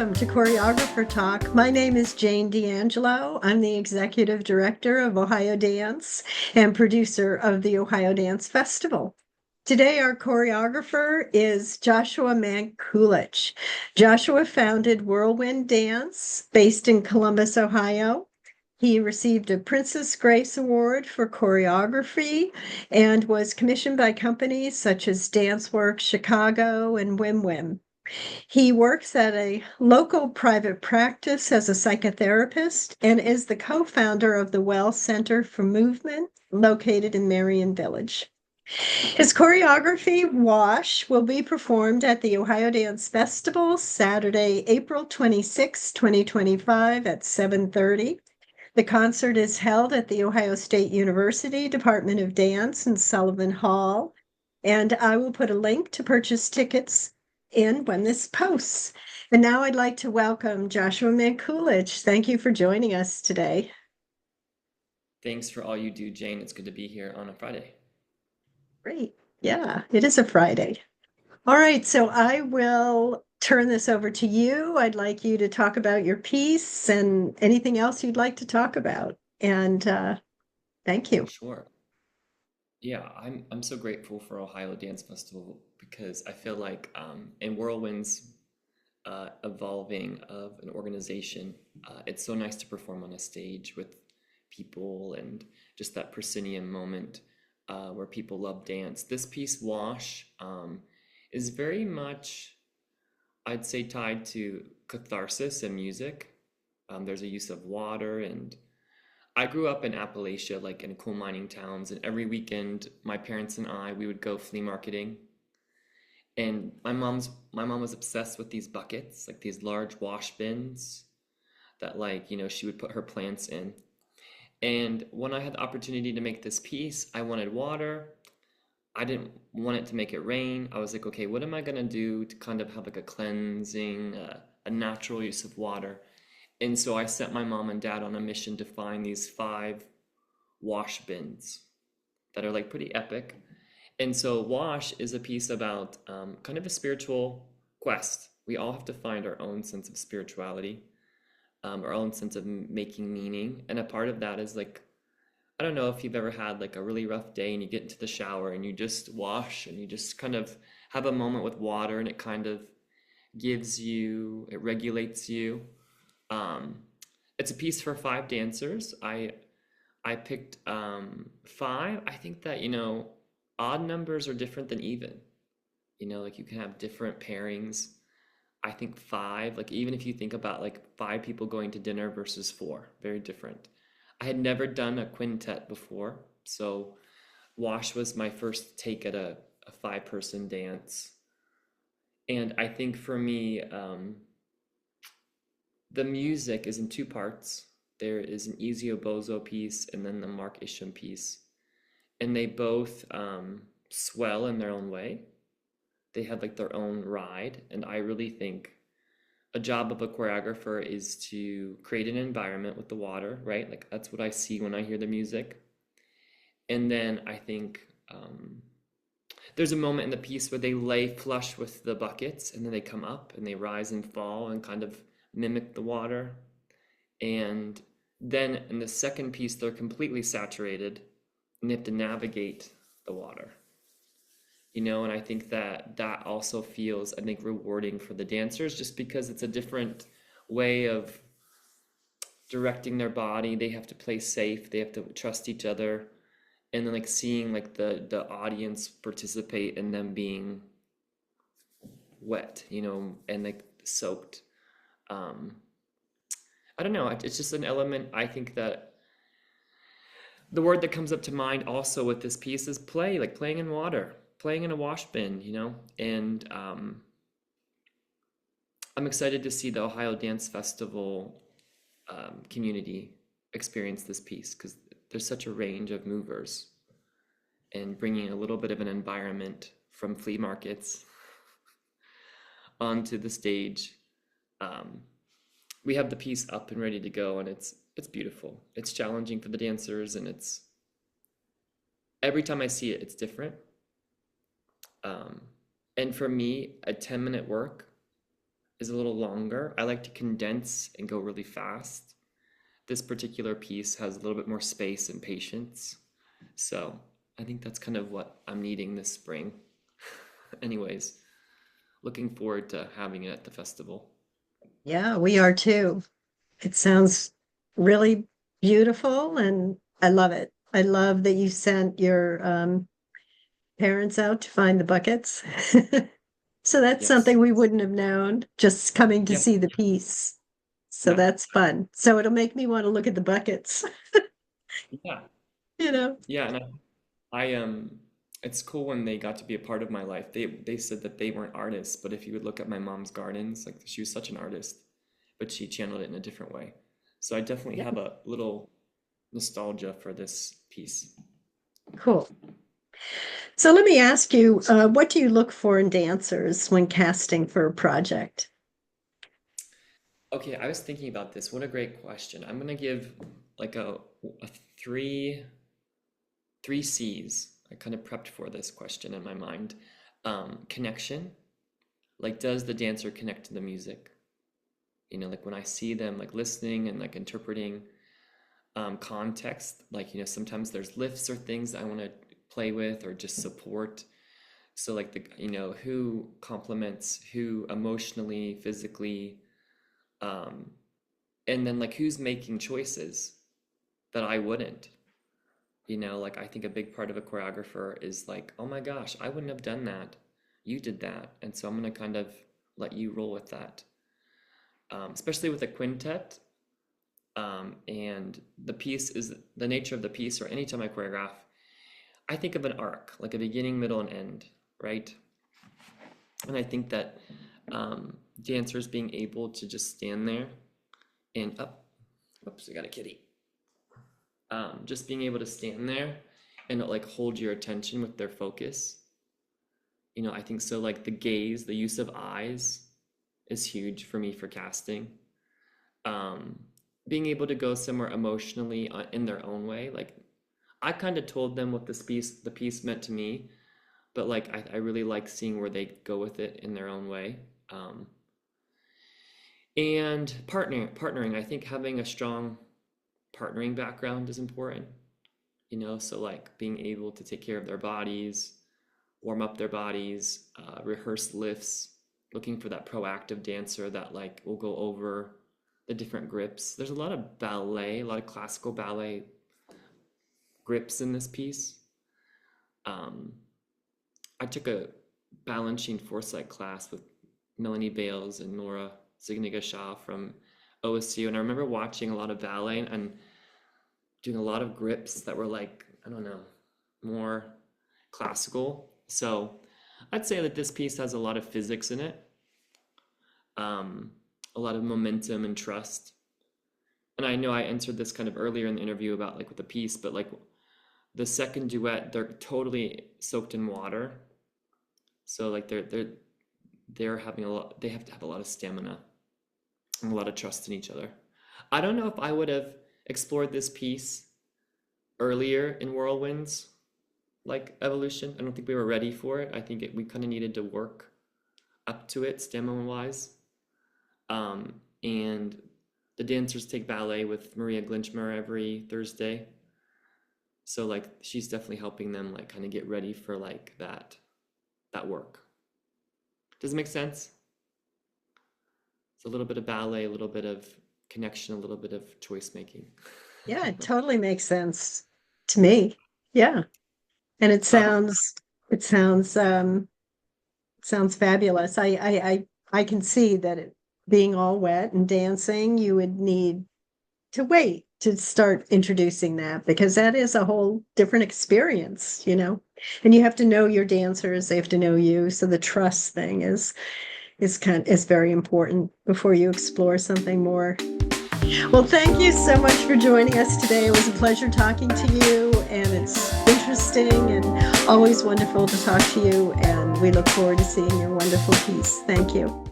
welcome to Choreographer Talk. My name is Jane D'Angelo. I'm the Executive Director of OhioDance and producer of the OhioDance Festival. Today, our choreographer is Joshua Manculich. Joshua founded Whirlwind Dance based in Columbus, Ohio. He received a Princess Grace Award for choreography and was commissioned by companies such as DanceWorks Chicago and Wim Wim. He works at a local private practice as a psychotherapist and is the co-founder of the Well Center for Movement located in Marion Village. His choreography, Wash, will be performed at the OhioDance Festival Saturday, April 26, 2025 at 7:30. The concert is held at the Ohio State University Department of Dance in Sullivant Hall, and I will put a link to purchase tickets in when this posts. And now I'd like to welcome Joshua Manculich. Thank you for joining us today. Thanks for all you do, Jane. It's good to be here on a Friday. Great. Yeah, it is a Friday. All right, so I will turn this over to you. I'd like you to talk about your piece and anything else you'd like to talk about. And thank you. Sure. Yeah, I'm so grateful for Ohio Dance Festival because I feel like in Whirlwind's evolving of an organization, it's so nice to perform on a stage with people and just that proscenium moment where people love dance. This piece, Wash, is very much, I'd say, tied to catharsis and music. There's a use of water, and I grew up in Appalachia, like in coal mining towns, and every weekend, my parents and we would go flea marketing. And my mom was obsessed with these buckets, like these large wash bins that, like, she would put her plants in. And when I had the opportunity to make this piece, I wanted water. I didn't want it to make it rain. I was like, okay, what am I gonna do to kind of have like a cleansing, a natural use of water? And so I sent my mom and dad on a mission to find these 5 wash bins that are like pretty epic. And so Wash is a piece about kind of a spiritual quest. We all have to find our own sense of spirituality, our own sense of making meaning. And a part of that is like, I don't know if you've ever had like a really rough day and you get into the shower and you just wash and you just kind of have a moment with water, and it kind of it regulates you. Um, it's a piece for 5 dancers. I picked 5. I think that, odd numbers are different than even. Like you can have different pairings. I think 5, like even if you think about like 5 people going to dinner versus 4, very different. I had never done a quintet before, so Wash was my first take at a 5-person dance. And I think for me, the music is in 2 parts. There is an Ezio Bozo piece and then the Mark Isham piece. And they both swell in their own way. They have like their own ride. And I really think a job of a choreographer is to create an environment with the water, right? Like that's what I see when I hear the music. And then I think there's a moment in the piece where they lay flush with the buckets and then they come up and they rise and fall and kind of mimic the water. And then in the second piece, they're completely saturated and they have to navigate the water. And I think that also feels, I think, rewarding for the dancers just because it's a different way of directing their body. They have to play safe, they have to trust each other, and then like seeing like the audience participate in them being wet, and like soaked. I don't know, it's just an element. I think that the word that comes up to mind also with this piece is play, like playing in water, playing in a wash bin, and I'm excited to see the Ohio Dance Festival community experience this piece because there's such a range of movers, and bringing a little bit of an environment from flea markets onto the stage. We have the piece up and ready to go, and it's beautiful. It's challenging for the dancers, and it's every time I see it, it's different. And for me, a 10-minute work is a little longer. I like to condense and go really fast. This particular piece has a little bit more space and patience. So I think that's kind of what I'm needing this spring. Anyways, looking forward to having it at the festival. Yeah, we are too. It sounds really beautiful and I love it. I love that you sent your parents out to find the buckets. So that's Yes. something we wouldn't have known just coming to Yeah. see the piece. So Yeah. that's fun. So it'll make me want to look at the buckets, Yeah. you know. Yeah. And it's cool when they got to be a part of my life. They said that they weren't artists, but if you would look at my mom's gardens, like she was such an artist, but she channeled it in a different way. So I definitely Yeah, have a little nostalgia for this piece. cool. So let me ask you, what do you look for in dancers when casting for a project? Okay, I was thinking about this. What a great question. I'm gonna give like a three C's. I kind of prepped for this question in my mind. Connection, like does the dancer connect to the music? Like when I see them like listening and like interpreting context, like sometimes there's lifts or things I want to play with or just support. So like who complements who emotionally, physically, um, and then like who's making choices that I wouldn't. Like I think a big part of a choreographer is like, oh my gosh, I wouldn't have done that. You did that. And so I'm going to kind of let you roll with that. Especially with a quintet. And the piece is the nature of the piece, or anytime I choreograph, I think of an arc, like a beginning, middle, and end, right? And I think that dancers being able to just stand there and up, oops, I got a kitty. Just being able to stand there and like hold your attention with their focus. I think so. Like the gaze, the use of eyes is huge for me for casting. Um, Being able to go somewhere emotionally in their own way. Like I kind of told them what the piece meant to me, but like I really like seeing where they go with it in their own way. And partnering, I think having a strong partnering background is important, so like being able to take care of their bodies, warm up their bodies, rehearse lifts, looking for that proactive dancer that like will go over the different grips. There's a lot of ballet, a lot of classical ballet grips in this piece. I took a Balanchine Foresight class with Melanie Bales and Nora Zigniga-Shaw from OSU, and I remember watching a lot of ballet and doing a lot of grips that were like, I don't know, more classical. So I'd say that this piece has a lot of physics in it, a lot of momentum and trust. And I know I answered this kind of earlier in the interview about like with the piece, but like the second duet, they're totally soaked in water. So like they're having a lot, they have to have a lot of stamina and a lot of trust in each other. I don't know if I would have explored this piece earlier in Whirlwind's like evolution. I don't think we were ready for it. I think we kind of needed to work up to it stamina wise. And the dancers take ballet with Maria Glinchmer every Thursday. So like she's definitely helping them like kind of get ready for like that work. Does it make sense? It's a little bit of ballet, a little bit of connection, a little bit of choice making. Yeah, it totally makes sense to me. Yeah. And it sounds fabulous. I can see that being all wet and dancing, you would need to wait to start introducing that because that is a whole different experience, you know. And you have to know your dancers, they have to know you. So the trust thing is very important before you explore something more. Well, thank you so much for joining us today. It was a pleasure talking to you, and it's interesting and always wonderful to talk to you. And we look forward to seeing your wonderful piece. Thank you.